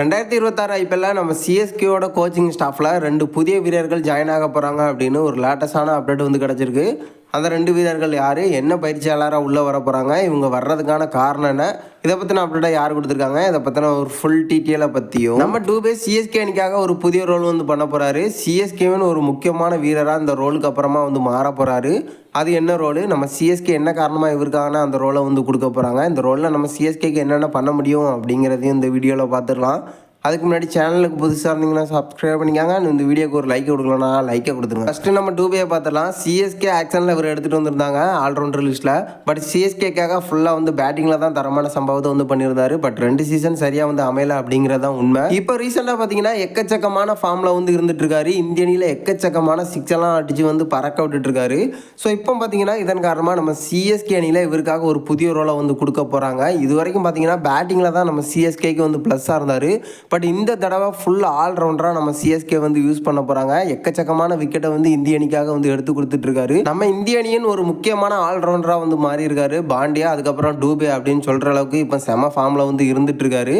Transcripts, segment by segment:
2026 ஐபிஎல்ல நம்ம சிஎஸ்கேவோட கோச்சிங் ஸ்டாஃபில் 2 புதிய வீரர்கள் ஜாயின் ஆக போகிறாங்க அப்படின்னு ஒரு லேட்டஸ்டான அப்டேட் வந்து கிடச்சிருக்கு. அந்த 2 வீரர்கள் யார், என்ன பயிற்சியாளராக உள்ளே வர போகிறாங்க, இவங்க வர்றதுக்கான காரணம் என்ன, இதை பற்றின அப்டேட்டாக யார் கொடுத்துருக்காங்க, இதை பற்றின ஒரு ஃபுல் டீட்டெயிலை பற்றியும் நம்ம டூபே சிஎஸ்கே அணிக்காக ஒரு புதிய ரோல் வந்து பண்ண போகிறாரு. சிஎஸ்கேவின் ஒரு முக்கியமான வீரராக இந்த ரோலுக்கு அப்புறமா வந்து மாற போகிறாரு. அது என்ன ரோலு, நம்ம சிஎஸ்கே என்ன காரணமாக இவருக்கான அந்த ரோலை வந்து கொடுக்க போகிறாங்க, இந்த ரோலில் நம்ம சிஎஸ்கேக்கு என்னென்ன பண்ண முடியும் அப்படிங்கிறதையும் இந்த வீடியோவில் பார்த்துடலாம். அதுக்கு முன்னாடி சேனலுக்கு புதுசாக இருந்தீங்கன்னா சப்ஸ்கிரைப் பண்ணிக்காங்க. இந்த வீடியோக்கு ஒரு லைக் கொடுக்கலன்னா லைக்கை கொடுத்துருங்க. ஃபஸ்ட்டு நம்ம டூபே பார்த்துடலாம். சிஎஸ்கே ஆக்ஷனில் இவர் எடுத்துகிட்டு வந்திருந்தாங்க ஆல்ரவுண்டர் லிஸ்ட்டில். பட் சிஎஸ்கேக்காக ஃபுல்லாக வந்து பேட்டிங்கில் தான் தரமான சம்பவத்தை வந்து பண்ணியிருந்தாரு. பட் 2 சீசன் சரியாக வந்து அமையலை அப்படிங்கிறது தான் உண்மை. இப்போ ரீசெண்டாக பார்த்தீங்கன்னா எக்கச்சக்கமான ஃபார்மில் வந்து இருந்துட்டு இருக்காரு. இந்திய அணியில் எக்கச்சக்கமான சிக்ஸெல்லாம் அடித்து வந்து பறக்க விட்டுட்டுருக்காரு. ஸோ இப்போ பார்த்தீங்கன்னா இதன் காரணமாக நம்ம சிஎஸ்கே அணியில் இவருக்காக ஒரு புதிய ரோலை வந்து கொடுக்க போகிறாங்க. இது வரைக்கும் பார்த்தீங்கன்னா பேட்டிங்கில் தான் நம்ம சிஎஸ்கேக்கு வந்து ப்ளஸ்ஸாக இருந்தார். பட் இந்த தடவை ஃபுல் ஆல்ரவுண்டராக நம்ம சிஎஸ்கே வந்து யூஸ் பண்ண போகிறாங்க. எக்கச்சக்கமான விக்கெட்டை வந்து இந்திய அணிக்காக வந்து எடுத்து கொடுத்துட்ருக்காரு. நம்ம இந்திய அணியின் ஒரு முக்கியமான ஆல்ரவுண்டராக வந்து மாறி இருக்காரு பாண்டியா, அதுக்கப்புறம் டூபே அப்படின்னு சொல்கிற அளவுக்கு இப்போ செம ஃபார்மில் வந்து இருந்துட்டுருக்காரு.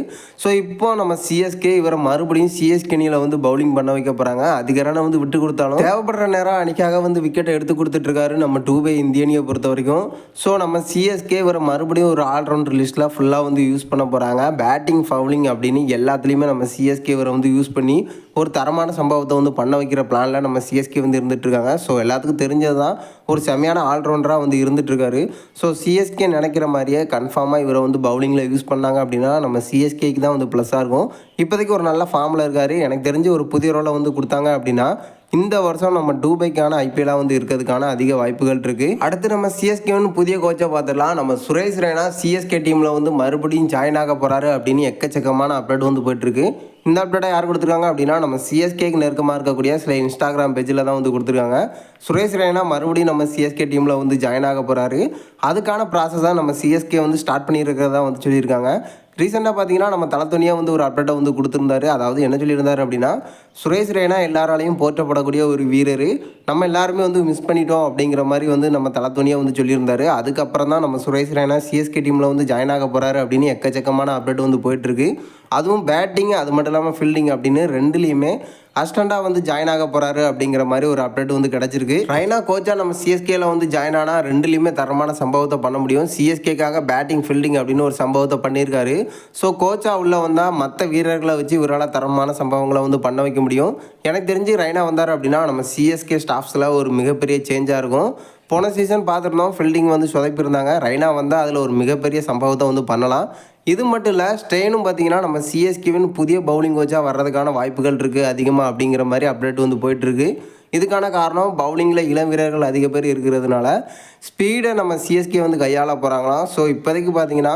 ஸோ இப்போ நம்ம சிஎஸ்கே இவரை மறுபடியும் சிஎஸ்கே அணியில் வந்து பவுலிங் பண்ண வைக்க போகிறாங்க. அதிகரான வந்து விட்டு கொடுத்தாலும் தேவைப்படுற நேரம் அணிக்காக வந்து விக்கெட்டை எடுத்து கொடுத்துட்ருக்காரு நம்ம டூபே இந்திய அணியை பொறுத்த வரைக்கும். ஸோ நம்ம சிஎஸ்கே இவரை மறுபடியும் ஒரு ஆல்ரவுண்டர் லிஸ்ட்டில் ஃபுல்லாக வந்து யூஸ் பண்ண போகிறாங்க. பேட்டிங் பவுலிங் அப்படின்னு எல்லாத்துலேயுமே நம்ம சிஎஸ்கே வரை வந்து யூஸ் பண்ணி ஒரு தரமான சம்பவத்தை வந்து பண்ண வைக்கிற பிளானில் நம்ம சிஎஸ்கே வந்து இருந்துகிட்ருக்காங்க. ஸோ எல்லாத்துக்கும் தெரிஞ்சது தான், ஒரு செமையான ஆல்ரவுண்டராக வந்து இருந்துகிட்ருக்காரு. ஸோ சிஎஸ்கே நினைக்கிற மாதிரியே கன்ஃபார்மாக இவரை வந்து பவுலிங்கில் யூஸ் பண்ணாங்க அப்படின்னா நம்ம சிஎஸ்கேக்கு தான் வந்து ப்ளஸ்ஸாக இருக்கும். இப்போதைக்கு ஒரு நல்ல ஃபார்மில் இருக்கார். எனக்கு தெரிஞ்சு ஒரு புதிய ரோலை வந்து கொடுத்தாங்க அப்படின்னா இந்த வருஷம் நம்ம டூபைக்கான ஐபிஎல்லாக வந்து இருக்கிறதுக்கான அதிக வாய்ப்புகள் இருக்குது. அடுத்து நம்ம சிஎஸ்கேன்னு புதிய கோச்சை பார்த்துடலாம். நம்ம சுரேஷ் ரெய்னா சிஎஸ்கே டீமில் வந்து மறுபடியும் ஜாயின் ஆக போகிறாரு அப்படின்னு எக்கச்சக்கமான அப்டேட் வந்து போயிட்டுருக்கு. இந்த அப்டேட்டை யார் கொடுத்துருக்காங்க அப்படின்னா நம்ம சிஎஸ்கேக்கு நெருக்கமாக இருக்கக்கூடிய சில இன்ஸ்டாகிராம் பேஜில் தான் வந்து கொடுத்துருக்காங்க. சுரேஷ் ரெய்னா மறுபடியும் நம்ம சிஎஸ்கே டீமில் வந்து ஜாயின் ஆக போகிறாரு. அதுக்கான ப்ராசஸாக நம்ம சிஎஸ்கே வந்து ஸ்டார்ட் பண்ணியிருக்கிறதா வந்து சொல்லியிருக்காங்க. ரீசெண்டாக பார்த்தீங்கன்னா நம்ம தலத்துணியாக வந்து ஒரு அப்டேட்டை வந்து கொடுத்துருந்தாரு. அதாவது என்ன சொல்லியிருந்தார் அப்படின்னா, சுரேஷ் ரெய்னா எல்லாராலையும் போற்றப்படக்கூடிய ஒரு வீரர், நம்ம எல்லாருமே வந்து மிஸ் பண்ணிட்டோம் அப்படிங்கிற மாதிரி வந்து நம்ம தலத்துணியாக வந்து சொல்லியிருந்தாரு. அதுக்கப்புறம் தான் நம்ம சுரேஷ் ரெய்னா சிஎஸ்கே டீமில் வந்து ஜாயின் ஆக போகிறாரு அப்படின்னு எக்கச்சக்கமான அப்டேட் வந்து போயிட்டுருக்கு. அதுவும் பேட்டிங் அது மட்டும் இல்லாமல் ஃபீல்டிங் அப்படின்னு 2லேயுமே அசிஸ்டண்டாக வந்து ஜாயின் ஆக போகிறாரு அப்படிங்கிற மாதிரி ஒரு அப்டேட் வந்து கிடச்சிருக்கு. ரெய்னா கோச்சாக நம்ம சிஎஸ்கேல வந்து ஜாயின் ஆனால் 2லேயுமே தரமான சம்பவத்தை பண்ண முடியும். சிஎஸ்கேக்காக பேட்டிங் ஃபீல்டிங் அப்படின்னு ஒரு சம்பவத்தை பண்ணியிருக்காரு. ஸோ கோச்சாக உள்ளே வந்தால் மற்ற வீரர்களை வச்சு இவரால் தரமான சம்பவங்களை வந்து பண்ண வைக்க முடியும். எனக்கு தெரிஞ்சு ரெய்னா வந்தார் அப்படின்னா நம்ம சிஎஸ்கே ஸ்டாஃப்ஸில் ஒரு மிகப்பெரிய சேஞ்சாக இருக்கும். போன சீசன் பார்த்துருந்தோம், ஃபீல்டிங் வந்து சொதப்பியிருந்தாங்க. ரெய்னா வந்தால் அதில் ஒரு மிகப்பெரிய சம்பவத்தை வந்து பண்ணலாம். இது மட்டும் இல்லை, ஸ்டெயினும் பார்த்தீங்கன்னா நம்ம சிஎஸ்கேவின் புதிய பவுலிங் கோச்சாக வர்றதுக்கான வாய்ப்புகள் இருக்குது அதிகமாக அப்படிங்கிற மாதிரி அப்டேட் வந்து போயிட்டுருக்கு. இதுக்கான காரணம் பவுலிங்கில் இளம் வீரர்கள் அதிக பேர் இருக்கிறதுனால ஸ்பீடை நம்ம சிஎஸ்கே வந்து கையாள போகிறாங்களாம். ஸோ இப்போதைக்கு பார்த்தீங்கன்னா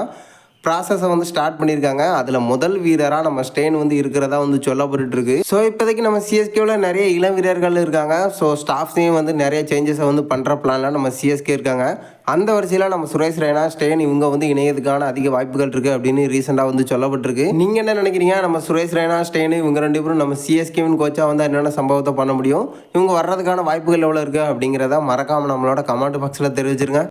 ப்ராசஸை வந்து ஸ்டார்ட் பண்ணியிருக்காங்க. அதில் முதல் வீரராக நம்ம ஸ்டெயின் வந்து இருக்கிறதா வந்து சொல்லப்பட்டுருக்கு. ஸோ இப்போதைக்கு நம்ம சிஎஸ்கேவில் நிறைய இளம் வீரர்கள் இருக்காங்க. ஸோ ஸ்டாஃப்ஸையும் வந்து நிறைய சேஞ்சஸை வந்து பண்ணுற பிளானில் நம்ம சிஎஸ்கே இருக்காங்க. அந்த வரிசையில் நம்ம சுரேஷ் ரெய்னா ஸ்டெயின் இவங்க வந்து இணையதுக்கான அதிக வாய்ப்புகள் இருக்குது அப்படின்னு ரீசெண்டாக வந்து சொல்லப்பட்டிருக்கு. நீங்கள் என்ன நினைக்கிறீங்க, நம்ம சுரேஷ் ரெய்னா ஸ்டெயின் இவங்க 2 பேரும் நம்ம சிஎஸ்கேவின் கோச்சாக வந்து என்னென்ன சம்பவத்தை பண்ண முடியும், இவங்க வர்றதுக்கான வாய்ப்புகள் எவ்வளோ இருக்குது அப்படிங்கிறத மறக்காமல் நம்மளோட கமெண்ட் பாக்ஸில் தெரிவிச்சிருங்க.